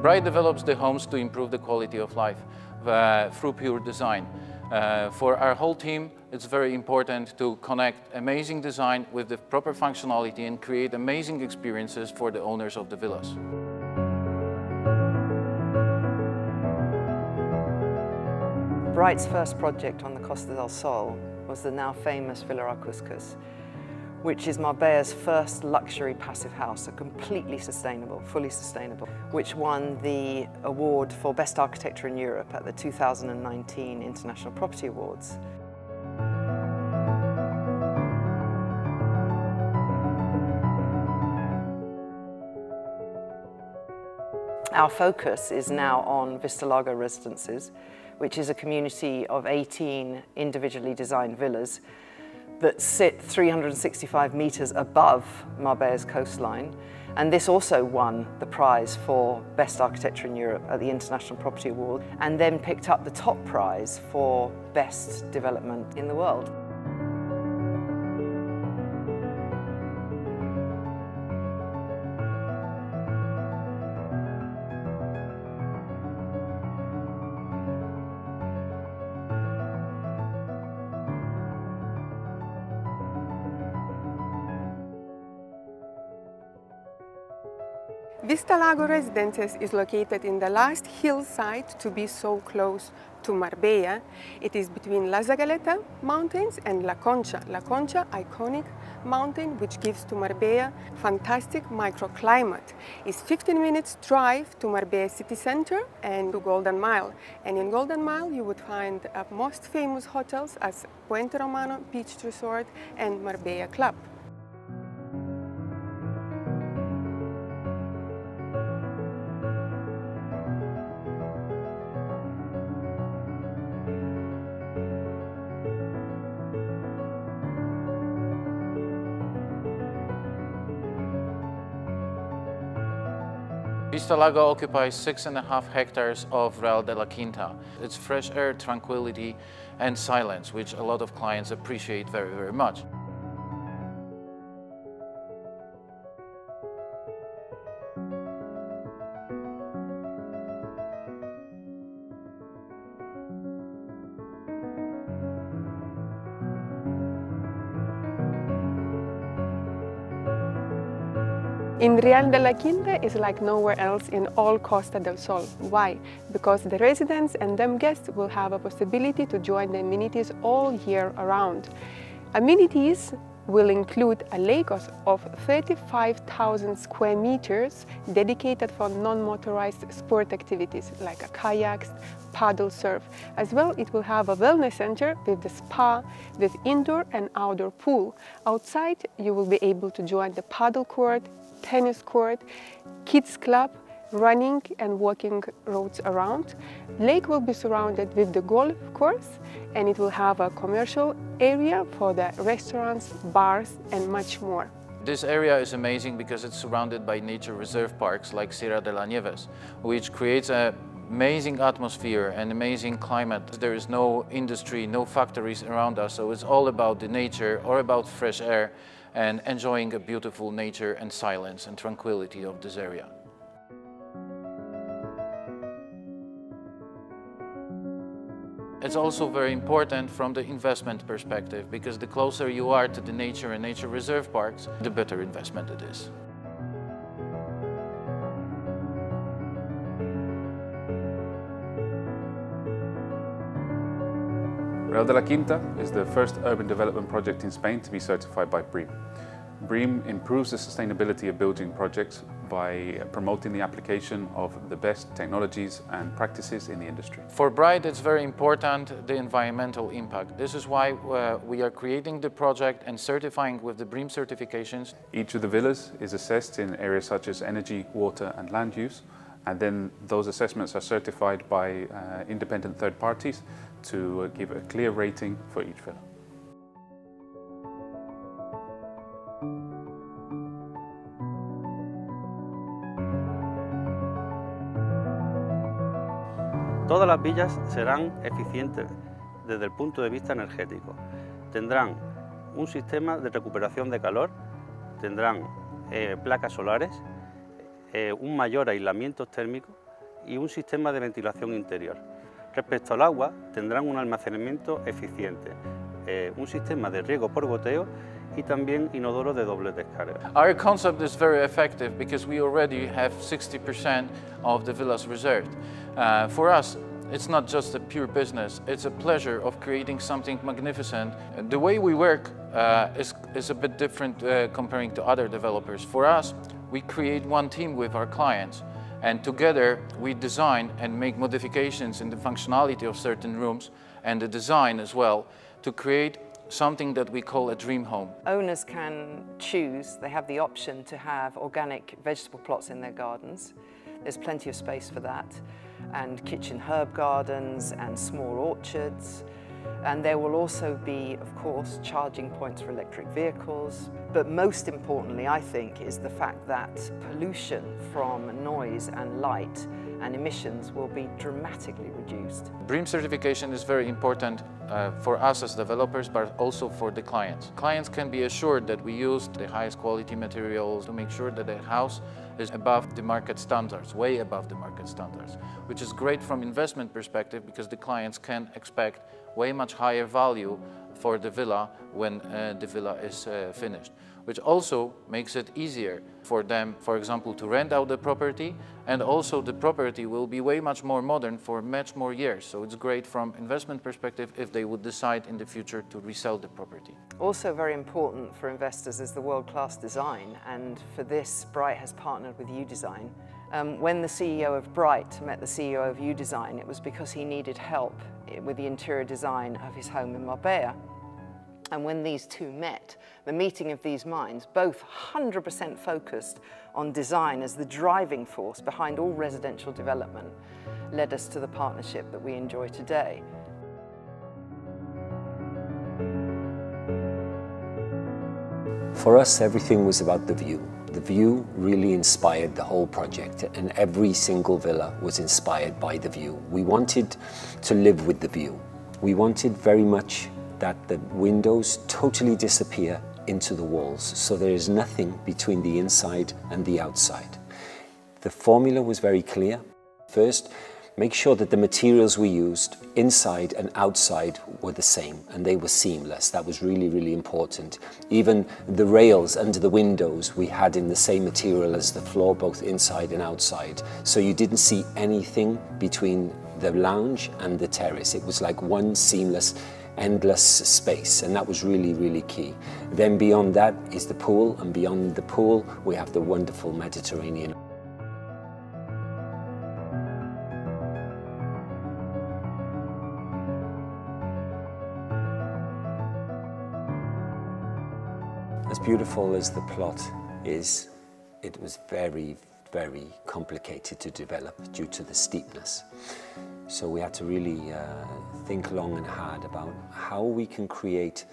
Bright develops the homes to improve the quality of life through pure design. For our whole team, it's very important to connect amazing design with the proper functionality and create amazing experiences for the owners of the villas. Bright's first project on the Costa del Sol was the now famous Villa Arcuscus, which is Marbella's first luxury passive house, a completely sustainable, fully sustainable, which won the award for Best Architecture in Europe at the 2019 International Property Awards. Our focus is now on Vista Lago residences, which is a community of 18 individually designed villas that sit 365 meters above Marbella's coastline. And this also won the prize for Best Architecture in Europe at the International Property Award, and then picked up the top prize for Best Development in the world. Vista Lago Residences is located in the last hillside to be so close to Marbella. It is between La Zagaleta mountains and La Concha. La Concha, iconic mountain which gives to Marbella fantastic microclimate. It's 15 minutes drive to Marbella city center and to Golden Mile. And in Golden Mile you would find most famous hotels as Puente Romano Beach Resort and Marbella Club. Vista Lago occupies 6.5 hectares of Real de la Quinta. It's fresh air, tranquility and silence, which a lot of clients appreciate very, very much. In Real de la Quinta is like nowhere else in all Costa del Sol. Why? Because the residents and them guests will have a possibility to join the amenities all year around. Amenities will include a lake of 35,000 square meters dedicated for non-motorized sport activities like kayaks, paddle surf. As well, it will have a wellness center with the spa, with indoor and outdoor pool. Outside, you will be able to join the paddle court, tennis court, kids club, running and walking roads around. Lake will be surrounded with the golf course, and it will have a commercial area for the restaurants, bars and much more. This area is amazing because it's surrounded by nature reserve parks like Sierra de la Nieves, which creates an amazing atmosphere and amazing climate. There is no industry, no factories around us, so it's all about the nature or about fresh air and enjoying a beautiful nature and silence and tranquility of this area. It's also very important from the investment perspective, because the closer you are to the nature and nature reserve parks, the better investment it is. Real de la Quinta is the first urban development project in Spain to be certified by BREEAM. BREEAM improves the sustainability of building projects by promoting the application of the best technologies and practices in the industry. For Bright, it's very important the environmental impact. This is why we are creating the project and certifying with the BREEAM certifications. Each of the villas is assessed in areas such as energy, water and land use, and then those assessments are certified by independent third parties to give a clear rating for each villa. Todas las villas serán eficientes desde el punto de vista energético. Tendrán un sistema de recuperación de calor, tendrán placas solares, un mayor aislamiento térmico, y un sistema de ventilación interior. Respecto al agua, tendrán un almacenamiento eficiente, un sistema de riego por goteo y también inodoro de doble descarga. Our concept is very effective because we already have 60% of the villas reserved. For us, it's not just a pure business, it's a pleasure of creating something magnificent. The way we work is a bit different comparing to other developers. For us, we create one team with our clients, and together we design and make modifications in the functionality of certain rooms and the design as well to create something that we call a dream home. Owners can choose, they have the option to have organic vegetable plots in their gardens. There's plenty of space for that, and kitchen herb gardens and small orchards. And there will also be, of course, charging points for electric vehicles. But most importantly, I think, is the fact that pollution from noise and light and emissions will be dramatically reduced. BREEAM certification is very important for us as developers, but also for the clients. Clients can be assured that we use the highest quality materials to make sure that the house is above the market standards, way above the market standards, which is great from investment perspective because the clients can expect way much higher value for the villa when the villa is finished, which also makes it easier for them, for example, to rent out the property, and also the property will be way much more modern for much more years. So it's great from investment perspective if they would decide in the future to resell the property. Also very important for investors is the world-class design, and for this Bright has partnered with UDesign. When the CEO of Bright met the CEO of UDesign, it was because he needed help with the interior design of his home in Marbella. And when these two met, the meeting of these minds, both 100% focused on design as the driving force behind all residential development, led us to the partnership that we enjoy today. For us, everything was about the view. The view really inspired the whole project, and every single villa was inspired by the view. We wanted to live with the view. We wanted very much that the windows totally disappear into the walls, so there is nothing between the inside and the outside. The formula was very clear. First, make sure that the materials we used inside and outside were the same and they were seamless. That was really, really important. Even the rails under the windows we had in the same material as the floor, both inside and outside. So you didn't see anything between the lounge and the terrace. It was like one seamless, endless space, and that was really, really key. Then beyond that is the pool, and beyond the pool we have the wonderful Mediterranean. As beautiful as the plot is, it was very, very complicated to develop due to the steepness. So we had to really think long and hard about how we can create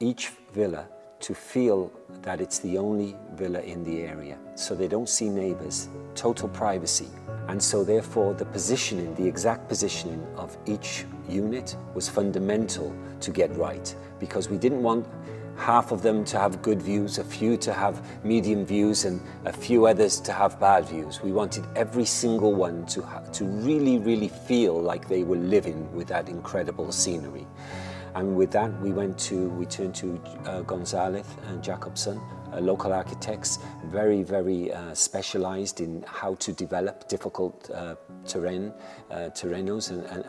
each villa to feel that it's the only villa in the area, so they don't see neighbours, total privacy. And so therefore the positioning, the exact positioning of each unit was fundamental to get right, because we didn't want half of them to have good views, a few to have medium views, and a few others to have bad views. We wanted every single one to really, really feel like they were living with that incredible scenery. And with that, we turned to Gonzalez and Jacobson, local architects, very, very specialized in how to develop difficult terrenos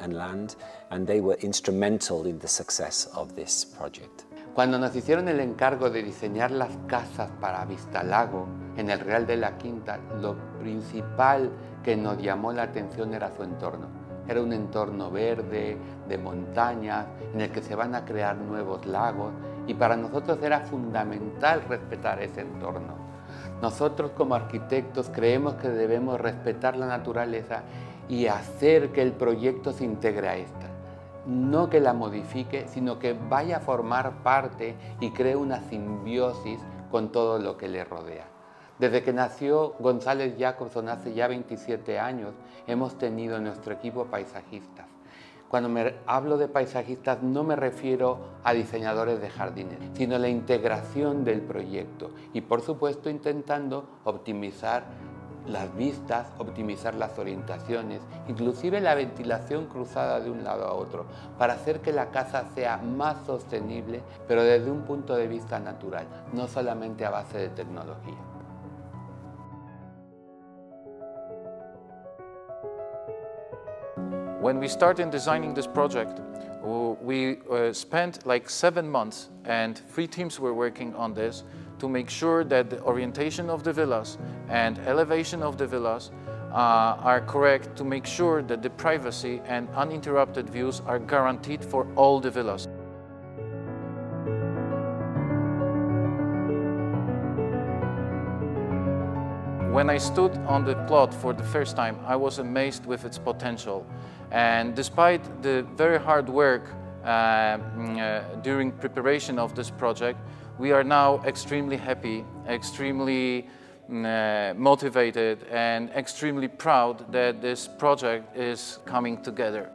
and land, and they were instrumental in the success of this project. Cuando nos hicieron el encargo de diseñar las casas para Vista Lago, en el Real de la Quinta, lo principal que nos llamó la atención era su entorno. Era un entorno verde, de montañas, en el que se van a crear nuevos lagos, y para nosotros era fundamental respetar ese entorno. Nosotros como arquitectos creemos que debemos respetar la naturaleza y hacer que el proyecto se integre a esta. No que la modifique, sino que vaya a formar parte y cree una simbiosis con todo lo que le rodea. Desde que nació González Jacobson hace ya 27 años, hemos tenido en nuestro equipo paisajistas. Cuando hablo de paisajistas no me refiero a diseñadores de jardines, sino a la integración del proyecto y por supuesto intentando optimizar las vistas, optimizar las orientaciones, inclusive la ventilación cruzada de un lado a otro, para hacer que la casa sea más sostenible, pero desde un punto de vista natural, no solamente a base de tecnología. When we started designing this project, we spent like 7 months, and 3 teams were working on this to make sure that the orientation of the villas and elevation of the villas are correct, to make sure that the privacy and uninterrupted views are guaranteed for all the villas. When I stood on the plot for the first time, I was amazed with its potential. And despite the very hard work during preparation of this project, we are now extremely happy, extremely motivated, and extremely proud that this project is coming together.